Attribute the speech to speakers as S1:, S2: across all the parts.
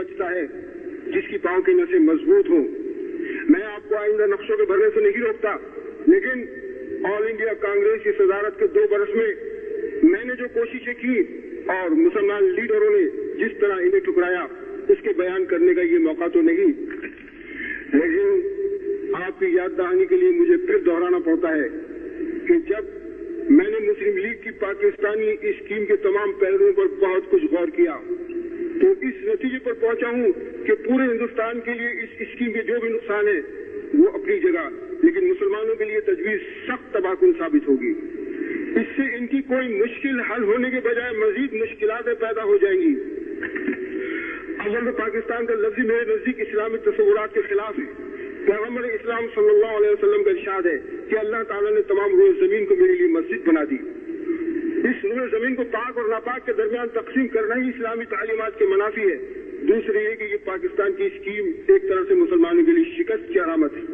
S1: बचता है जिसकी पांव की नसें मजबूत हों। मैं आपको आइंदा नक्शों के भरने से नहीं रोकता, लेकिन ऑल इंडिया कांग्रेस की सदारत के 2 बरस में मैंने जो कोशिशें की और मुसलमान लीडरों ने जिस तरह इन्हें ठुकराया, उसके बयान करने का ये मौका तो नहीं, लेकिन आपकी याद दहानी के लिए मुझे फिर दोहराना पड़ता है कि जब मैंने मुस्लिम लीग की पाकिस्तानी स्कीम के तमाम पहलुओं पर बहुत कुछ गौर किया तो इस नतीजे पर पहुंचा हूं कि पूरे हिंदुस्तान के लिए इस स्कीम के जो भी नुकसान है वो अपनी जगह, लेकिन मुसलमानों के लिए तजवीज सख्त तबाहकुन साबित होगी। इससे इनकी कोई मुश्किल हल होने के बजाय मजीद मुश्किलातें पैदा हो जाएंगी। अव्वल तो पाकिस्तान का लफ्ज़ मेरे नजदीक इस्लामी तस्वुरात के खिलाफ है। पैगम्बर इस्लाम सल्लल्लाहु अलैहि वसल्लम का इरशाद है कि अल्लाह ताला ने तमाम रोज़ जमीन को मेरे लिए मस्जिद बना दी। इस रोज़ जमीन को पाक और नापाक के दरमियान तकसीम करना ही इस्लामी तालीमात के मुनाफी है। दूसरी ये कि ये पाकिस्तान की स्कीम एक तरह से मुसलमानों के लिए शिकस्त की अलामत है।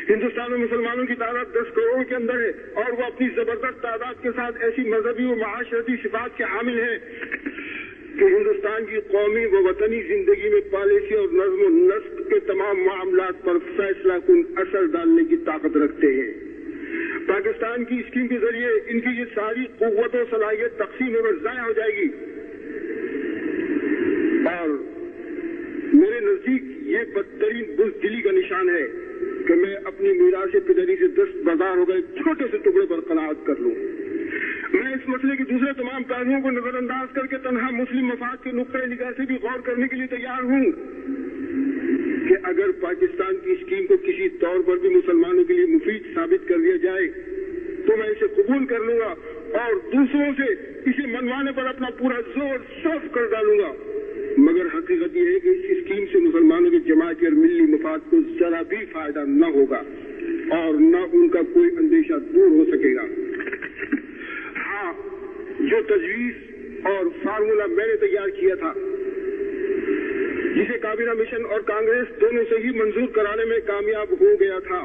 S1: हिंदुस्तान में मुसलमानों की तादाद 10 करोड़ के अंदर है और वो अपनी जबरदस्त तादाद के साथ ऐसी मजहबी व माशरती सिफात के हामिल है कि हिंदुस्तान की कौमी व वतनी जिंदगी में पॉलिसी और नज्म व नस्क के तमाम मामलात पर फैसला कुन असर डालने की ताकत रखते हैं। पाकिस्तान की स्कीम के जरिए इनकी ये सारी कुव्वत और सलाहियत तकसीम होकर ज़ाया हो जाएगी और मेरे नजदीक ये बदतरीन बुज़दिली का निशान है कि मैं अपनी मीरास पिदरी से दस्तबरदार हो गए छोटे से टुकड़े पर कनाअत कर लूं। मैं इस मसले के दूसरे तमाम पहलुओं को नजरअंदाज करके तनहा मुस्लिम मफाद के नुक्ते निगाह से भी गौर करने के लिए तैयार हूं कि अगर पाकिस्तान की स्कीम को किसी तौर पर भी मुसलमानों के लिए मुफीद साबित कर दिया जाए तो मैं इसे कबूल कर लूंगा और दूसरों से इसे मनवाने पर अपना पूरा जोर सर्फ कर डालूंगा। मगर हकीकत यह है कि इस स्कीम से मुसलमानों के जमाती और मिली मफाद को जरा भी फायदा न होगा और न उनका कोई अंदेशा दूर हो सकेगा। हाँ, जो तजवीज और फार्मूला मैंने तैयार किया था, जिसे काबीना मिशन और कांग्रेस दोनों से ही मंजूर कराने में कामयाब हो गया था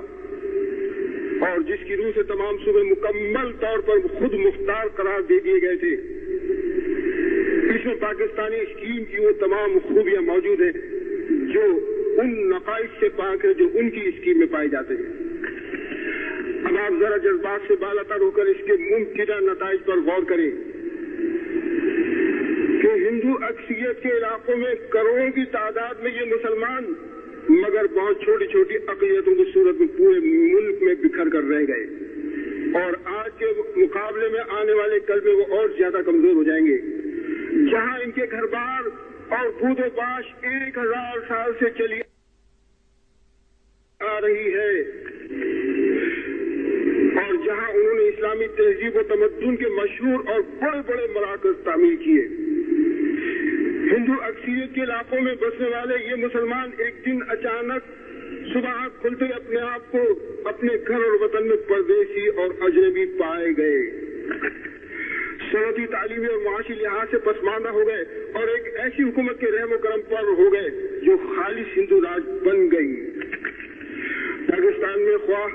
S1: और जिसकी रूह से तमाम सूबे मुकम्मल तौर पर खुद मुख्तार करार दे दिए गए थे, इसमें पाकिस्तानी स्कीम की वो तमाम खूबियां मौजूद हैं जो उन नकाइश से पाक है जो उनकी स्कीम में पाए जाते हैं। अब आप जरा जज्बात से बालातर होकर इसके मुमकिन नताइज पर गौर करें कि हिंदू अक्सरियत के इलाकों में करोड़ों की तादाद में ये मुसलमान मगर बहुत छोटी छोटी अक़लियतों की सूरत में पूरे मुल्क में बिखर कर रह गए और आज के मुकाबले में आने वाले कल में वो और ज्यादा कमजोर हो जाएंगे। जहां इनके घर बार और बूदो बाश 1000 साल से चली आ रही है और जहां उन्होंने इस्लामी तहजीब और तमद्दुन के मशहूर और बड़े बड़े मराकज़ तामीर किए, हिंदू अक्सरियत के इलाकों में बसने वाले ये मुसलमान एक दिन अचानक सुबह आँख खुलते अपने आप को अपने घर और वतन में परदेसी और अजनबी पाए गए, सनती तालीमी और माशी लिहाज से पसमानदा हो गए और एक ऐसी हुकूमत के रहम करम पर हो गए जो खालिस हिंदू राज बन गई। पाकिस्तान में ख्वाह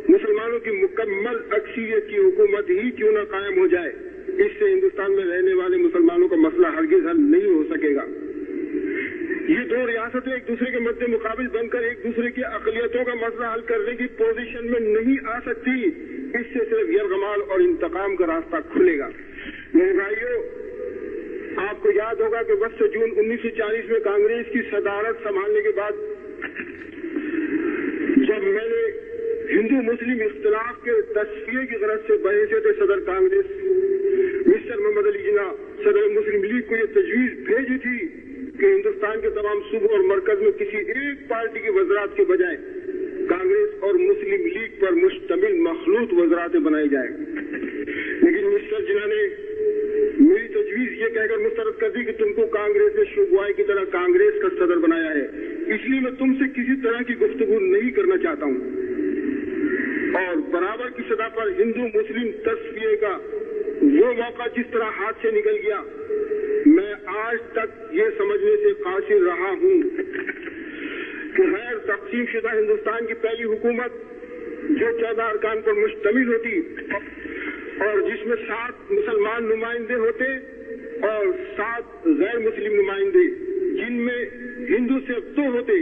S1: मुसलमानों की मुकम्मल अक्सरियत की हुकूमत ही क्यों न कायम हो जाए, इससे हिंदुस्तान में रहने वाले मुसलमानों का मसला हरगिज हल नहीं हो सकेगा। ये 2 रियासतें एक दूसरे के मद्दे मुकाबिल बनकर एक दूसरे की अक़लियतों का मसला हल करने की पोजीशन में नहीं आ सकती। इससे सिर्फ यरगमाल और इंतकाम का रास्ता खुलेगा। मेरे भाइयों, आपको याद होगा कि 10 जून 1940 में कांग्रेस की सदारत संभालने के बाद जब मैंने हिंदू मुस्लिम इख्तिलाफ के तस्फिये की गरज से बहैसियत सदर कांग्रेस मिस्टर मोहम्मद अली जिन्ना सदर मुस्लिम लीग को ये तजवीज भेजी थी कि हिंदुस्तान के तमाम सूबों और मरकज में किसी एक पार्टी की वज़रात के बजाय कांग्रेस और मुस्लिम लीग पर मुश्तमिल मखलूत वज़रातें बनाई जाए, लेकिन मिस्टर जिन्ना ने मेरी तजवीज ये कहकर मुस्तरद कर दी कि तुमको कांग्रेस ने शुगवाई की तरह कांग्रेस का सदर बनाया है, इसलिए मैं तुमसे किसी तरह की गुफ्तगू नहीं करना चाहता हूँ। और बराबर की सतह पर हिंदू मुस्लिम तस्फिये का वो मौका जिस तरह हाथ से निकल गया, मैं आज तक ये समझने से कासिर रहा हूँ कि गैर तक़सीम शुदा हिंदुस्तान की पहली हुकूमत जो 14 अरकान पर मुश्तमिल होती और जिसमें 7 मुसलमान नुमाइंदे होते और 7 गैर मुस्लिम नुमाइंदे, जिनमें हिंदू सिर्फ दो होते,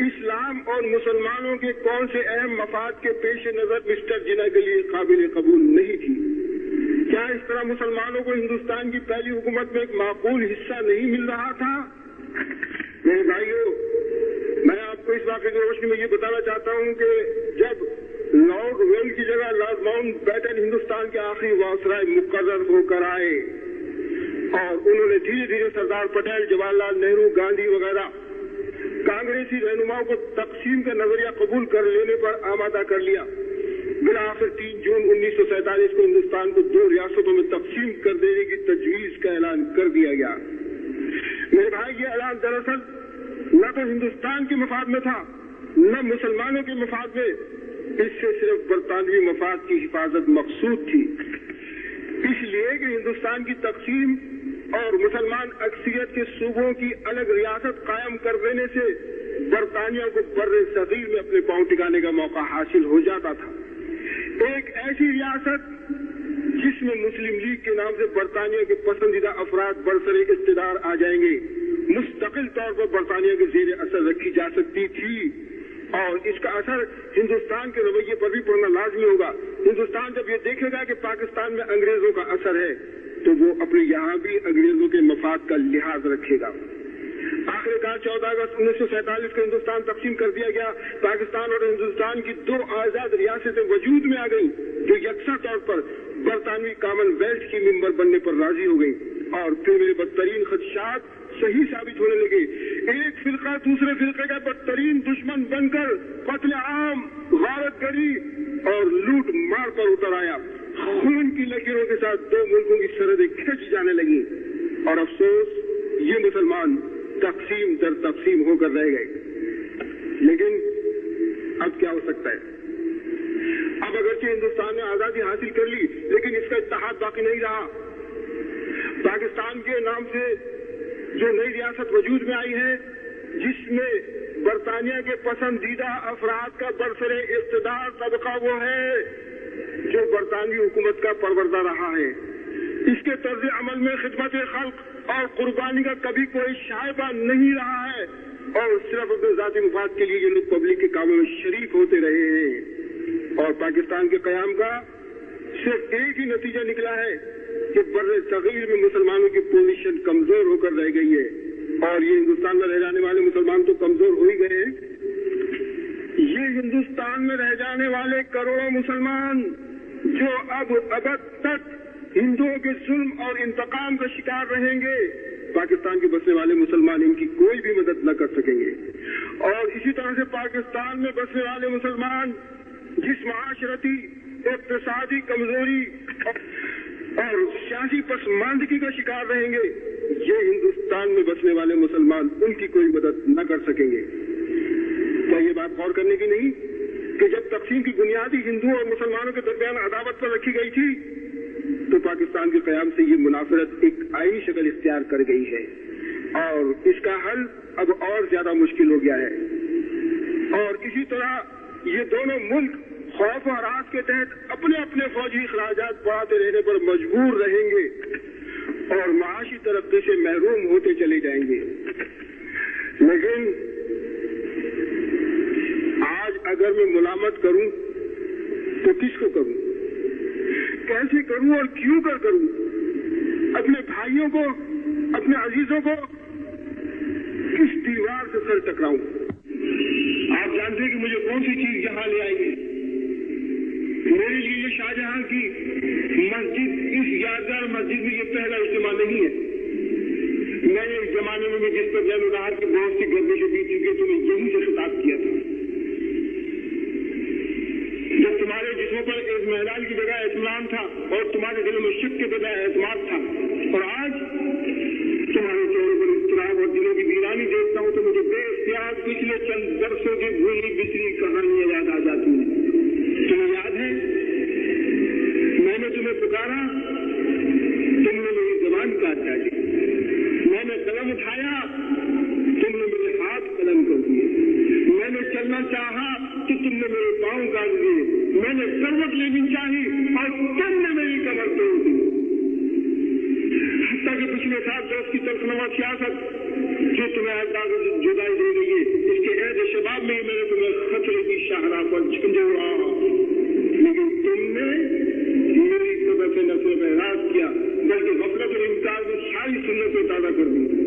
S1: इस्लाम और मुसलमानों के कौन से अहम मफाद के पेश नजर मिस्टर जिन्ना के लिए काबिल कबूल नहीं थी? क्या इस तरह मुसलमानों को हिंदुस्तान की पहली हुकूमत में एक माकूल हिस्सा नहीं मिल रहा था? मेरे भाइयों, मैं आपको इस वाक़े की रोशनी में ये बताना चाहता हूँ कि जब लॉर्ड वेल्स की जगह लॉर्ड माउंट बैटन हिंदुस्तान के आखिरी वायसराय मुकर्रर होकर आए और उन्होंने धीरे धीरे सरदार पटेल, जवाहरलाल नेहरू, गांधी वगैरह कांग्रेसी रहनुमाओं को तकसीम का नजरिया कबूल कर लेने पर आमादा कर लिया। बिलाखिर 3 जून 1947 को हिंदुस्तान को 2 रियासतों में तकसीम कर देने की तजवीज का ऐलान कर दिया गया। मेरे भाई, ये ऐलान दरअसल न तो हिंदुस्तान के मफाद में था न मुसलमानों के मफाद में, इससे सिर्फ बरतानवी मफाद की हिफाजत मकसूद थी। इसलिए कि हिंदुस्तान की तकसीम और मुसलमान अक्सरियत के सूबों की अलग रियासत कायम कर देने से बरतानिया को बर्रे सगीर में अपने पांव टिकाने का मौका हासिल हो जाता था। एक ऐसी रियासत जिसमें मुस्लिम लीग के नाम से बरतानिया के पसंदीदा अफराद बरसरे इख्तिदार आ जाएंगे, मुस्तकिल तौर पर बरतानिया के जेर असर रखी जा सकती थी और इसका असर हिंदुस्तान के रवैये पर भी पड़ना लाजमी होगा। हिंदुस्तान जब ये देखेगा कि पाकिस्तान में अंग्रेजों का असर है तो वो अपने यहाँ भी अंग्रेजों के मफाद का लिहाज रखेगा। आखिरकार 14 अगस्त 1947 को हिंदुस्तान तकसीम कर दिया गया। पाकिस्तान और हिंदुस्तान की 2 आजाद रियासतें वजूद में आ गई जो यकसा तौर पर बरतानवी कॉमनवेल्थ की मेंबर बनने पर राजी हो गई और फिर मेरे बदतरीन खदशात सही साबित होने लगे। एक फिरका दूसरे फिरके का बदतरीन दुश्मन बनकर कत्ल आम, गारतगरी और लूट मार पर उतर आया। खून की लकीरों के साथ 2 मुल्कों की सरहदें खिंच जाने लगी और अफसोस ये मुसलमान तकसीम दर तकसीम होकर रह गए। लेकिन अब क्या हो सकता है? अब अगरचे हिंदुस्तान ने आजादी हासिल कर ली लेकिन इसका इत्तेहाद बाकी नहीं रहा। पाकिस्तान के नाम से जो नई रियासत वजूद में आई है जिसमें बरतानिया के पसंदीदा अफराद का बरसरे इख्तिदार तबका वो है जो बरतानवी हुकूमत का परवरदा रहा है। इसके तर्ज अमल में खिदमत खल्क और कुर्बानी का कभी कोई शायबा नहीं रहा है और सिर्फ अपने जाती मुफाद के लिए ये लोग पब्लिक के कामों में शरीक होते रहे हैं। और पाकिस्तान के कयाम का सिर्फ एक ही नतीजा निकला है कि बर्रे सगीर में मुसलमानों की पोजीशन कमजोर होकर रह गई है और ये हिंदुस्तान में रह जाने वाले मुसलमान तो कमजोर हो ही गए हैं। ये हिंदुस्तान में रह जाने वाले करोड़ों मुसलमान जो अब तक हिंदुओं के जुल्म और इंतकाम का शिकार रहेंगे, पाकिस्तान के बसने वाले मुसलमान इनकी कोई भी मदद न कर सकेंगे। और इसी तरह से पाकिस्तान में बसने वाले मुसलमान जिस माशरती, इक़्तिसादी कमजोरी और सियासी पसमानदगी का शिकार रहेंगे, ये हिंदुस्तान में बसने वाले मुसलमान उनकी कोई मदद न कर सकेंगे। क्या ये बात गौर करने की नहीं कि जब तकसीम की बुनियादी हिंदुओं और मुसलमानों के दरमियान अदावत पर रखी गई थी तो पाकिस्तान के कयाम से ये मुनाफरत एक आईनी शक्ल इख्तियार कर गई है और इसका हल अब और ज्यादा मुश्किल हो गया है। और इसी तरह ये दोनों मुल्क खौफ और राज के तहत अपने अपने फौजी खराजात बढ़ाते रहने पर मजबूर रहेंगे और माशी तरक्की से महरूम होते चले जाएंगे। लेकिन आज अगर मैं मुलामत करूं तो किसको करूं, कैसे करूं और क्यों कर करूं? अपने भाइयों को, अपने अजीजों को किस दीवार से सर टकराऊं? आप जानते हैं कि मुझे कौन सी चीज यहाँ ले आएगी। मेरे लिए ये शाहजहां की मस्जिद, इस यादगार मस्जिद में ये पहला इज्तिमा नहीं है। मैंने इस जमाने में जिस पर जैनुलहार की बहुत सी गर्दिशें बीत चुकी तो मैं यहीं से खिताब किया था। जब तुम्हारे जिस्मों पर इत्मीनान की बजाय इत्मीनान था और तुम्हारे दिलों में शक के बजाय एतमाद था, और आज तुम्हारे चेहरे पर इत्तराब और दिलों की वीरानी देखता हूं तो मुझे बेइख्तियार पिछले चंद बरसों की भूली बिसरी कहानियां याद आ जाती हैं। तुम्हें याद है मैंने तुम्हें पुकारा, तुमने मेरी जबान काट डाली। मैंने कलम उठाया, तुमने मेरे हाथ कलम कर दिए। मैंने चलना चाहा तो तुमने मेरे पांव काट दिए। मैंने करवट लेनी चाही और तुमने मेरी कमर तोड़ दी। हत्ता कि पिछले 7 बरस की तलखनुमा सियासत जो تمہیں اللہ سے جدائی دے گئی ہے، اس کے عہد شباب میں ہی میں نے تمہیں خطرے کی شاہراہ پر جھنجھوڑا، لیکن تم نے میری سبب سے نہ صرف اعراض کیا بلکہ غفلت اور انکار میں ساری سنتیں تازہ کر دی۔